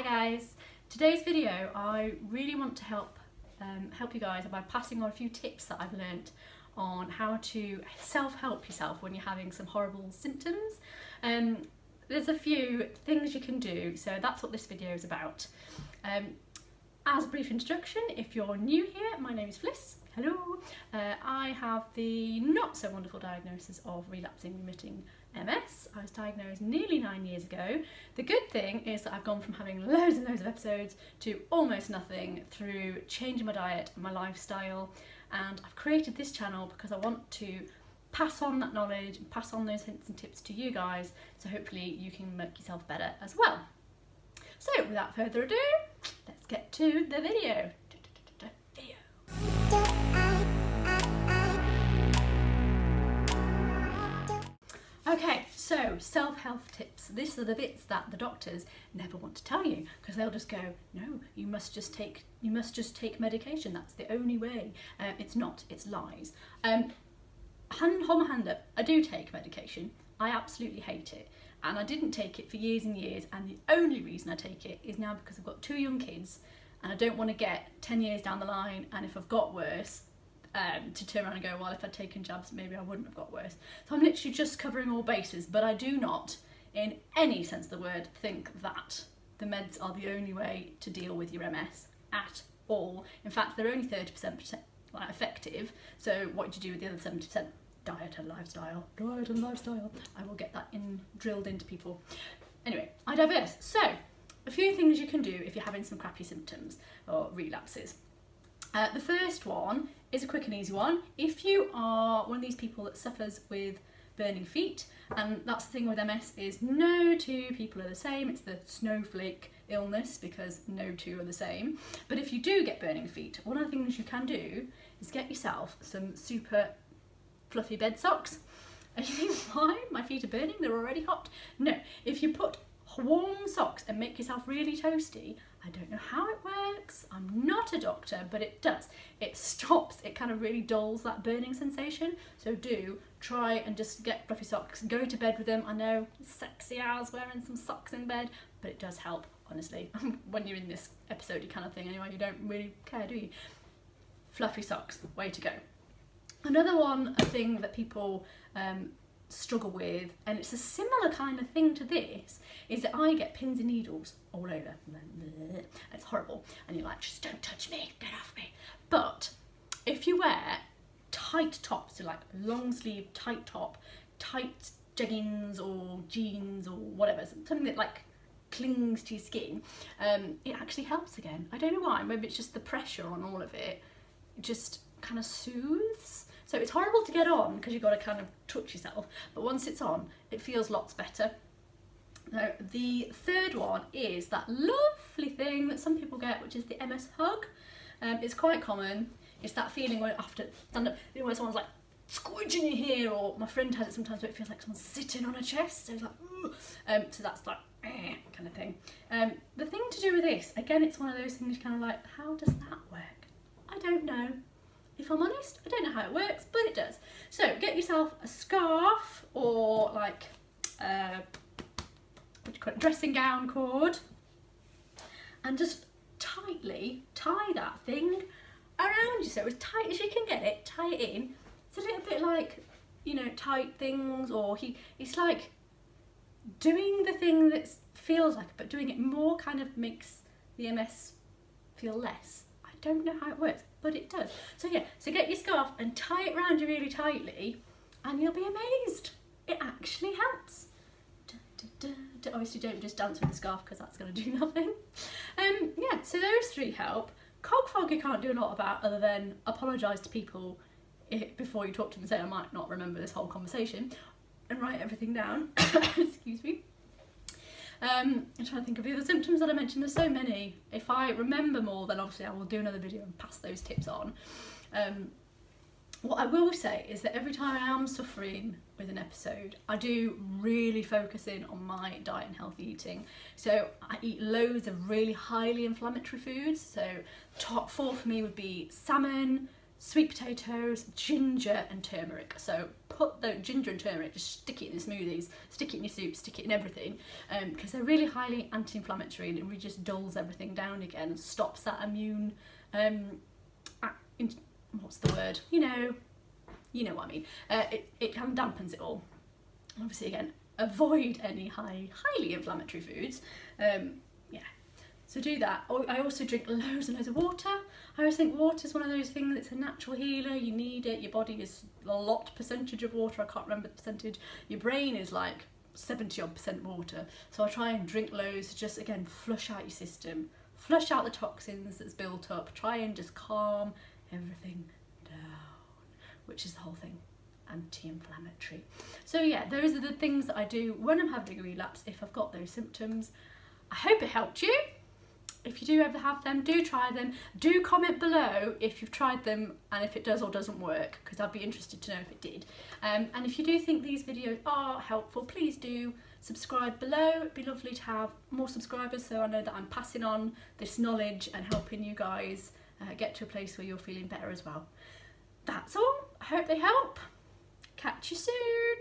guys, today's video I really want to help you guys by passing on a few tips that I've learnt on how to self-help yourself when you're having some horrible symptoms. There's a few things you can do, so that's what this video is about. As a brief introduction, if you're new here, my name is Fliss. Hello. I have the not so wonderful diagnosis of relapsing remitting MS. I was diagnosed nearly 9 years ago. The good thing is that I've gone from having loads and loads of episodes to almost nothing through changing my diet and my lifestyle, and I've created this channel because I want to pass on that knowledge and pass on those hints and tips to you guys, so hopefully you can make yourself better as well. So without further ado, let's get to the video. Okay, so self-help tips. These are the bits that the doctors never want to tell you, because they'll just go, no, you must just take medication. That's the only way. It's not. It's lies. Hold my hand up. I do take medication. I absolutely hate it, and I didn't take it for years and years. And the only reason I take it is now because I've got 2 young kids, and I don't want to get 10 years down the line, and if I've got worse, to turn around and go, well, if I'd taken jabs, maybe I wouldn't have got worse. So I'm literally just covering all bases, but I do not, in any sense of the word, think that the meds are the only way to deal with your MS at all. In fact, they're only 30% effective, so what do you do with the other 70%? Diet and lifestyle. Diet and lifestyle. I will get that drilled into people. Anyway, I digress. So, a few things you can do if you're having some crappy symptoms or relapses. The first one is a quick and easy one. If you are one of these people that suffers with burning feet, and that's the thing with MS, is no 2 people are the same. It's the snowflake illness, because no 2 are the same. But if you do get burning feet, one of the things you can do is get yourself some super fluffy bed socks. And you think, why? My feet are burning, they're already hot. No, if you put warm socks and make yourself really toasty, I don't know how it works, I'm not a doctor, but it does. It stops, it kind of really dulls that burning sensation. So do try and just get fluffy socks, go to bed with them. I know, sexy hours wearing some socks in bed, but it does help, honestly. When you're in this episode kind of thing anyway, you don't really care, do you? Fluffy socks, way to go. Another one, a thing that people struggle with, and it's a similar kind of thing to this, is that I get pins and needles all over. It's horrible, and you're like, just don't touch me, get off me. But if you wear tight tops, so like long sleeve tight top, tight jeggings or jeans or whatever, something that like clings to your skin, it actually helps again. I don't know why, maybe it's just the pressure on all of it, it just kind of soothes. So it's horrible to get on because you've got to kind of touch yourself, but once it's on, it feels lots better. Now, the third one is that lovely thing that some people get, which is the MS hug. It's quite common. It's that feeling where after stand up, you know, where someone's like squidging your hair, or my friend has it sometimes where it feels like someone's sitting on her chest, so it's like, ooh. So that's like, kind of thing. The thing to do with this, again, it's one of those things kind of like, how does that work? I don't know. If I'm honest, I don't know how it works, but it does. So get yourself a scarf or like what do you call it, dressing gown cord, and just tightly tie that thing around you, so as tight as you can get it, tie it in. It's a little bit like, you know, tight things, or it's like doing the thing that feels like it, but doing it more kind of makes the MS feel less. I don't know how it works, but it does. So yeah, so get your scarf and tie it around you really tightly, and you'll be amazed. It actually helps. Obviously don't just dance with the scarf, because that's going to do nothing. Yeah, so those 3 help. Cog fog you can't do a lot about, other than apologise to people before you talk to them and say, I might not remember this whole conversation, and write everything down. Excuse me. I'm trying to think of the other symptoms that I mentioned. There's so many. If I remember more, then obviously I will do another video and pass those tips on. What I will say is that every time I am suffering with an episode, I do really focus in on my diet and healthy eating. So I eat loads of really highly inflammatory foods. So top 4 for me would be salmon, sweet potatoes, ginger and turmeric. So put the ginger and turmeric, just stick it in the smoothies, stick it in your soup, stick it in everything, because they're really highly anti-inflammatory, and it really just dulls everything down again and stops that immune, what's the word? You know what I mean. It kind of dampens it all. Obviously, again, avoid any highly inflammatory foods. Yeah. So do that. I also drink loads and loads of water. I always think water is one of those things that's a natural healer. You need it. Your body is a lot percentage of water. I can't remember the percentage. Your brain is like 70% water. So I try and drink loads to just, again, flush out your system. Flush out the toxins that's built up. Try and just calm everything down, which is the whole thing. Anti-inflammatory. So yeah, those are the things that I do when I'm having a relapse if I've got those symptoms. I hope it helped you. If you do ever have them, do try them. Do comment below if you've tried them and if it does or doesn't work, because I'd be interested to know if it did. And if you do think these videos are helpful, please do subscribe below. It'd be lovely to have more subscribers, so I know that I'm passing on this knowledge and helping you guys get to a place where you're feeling better as well. That's all. I hope they help. Catch you soon.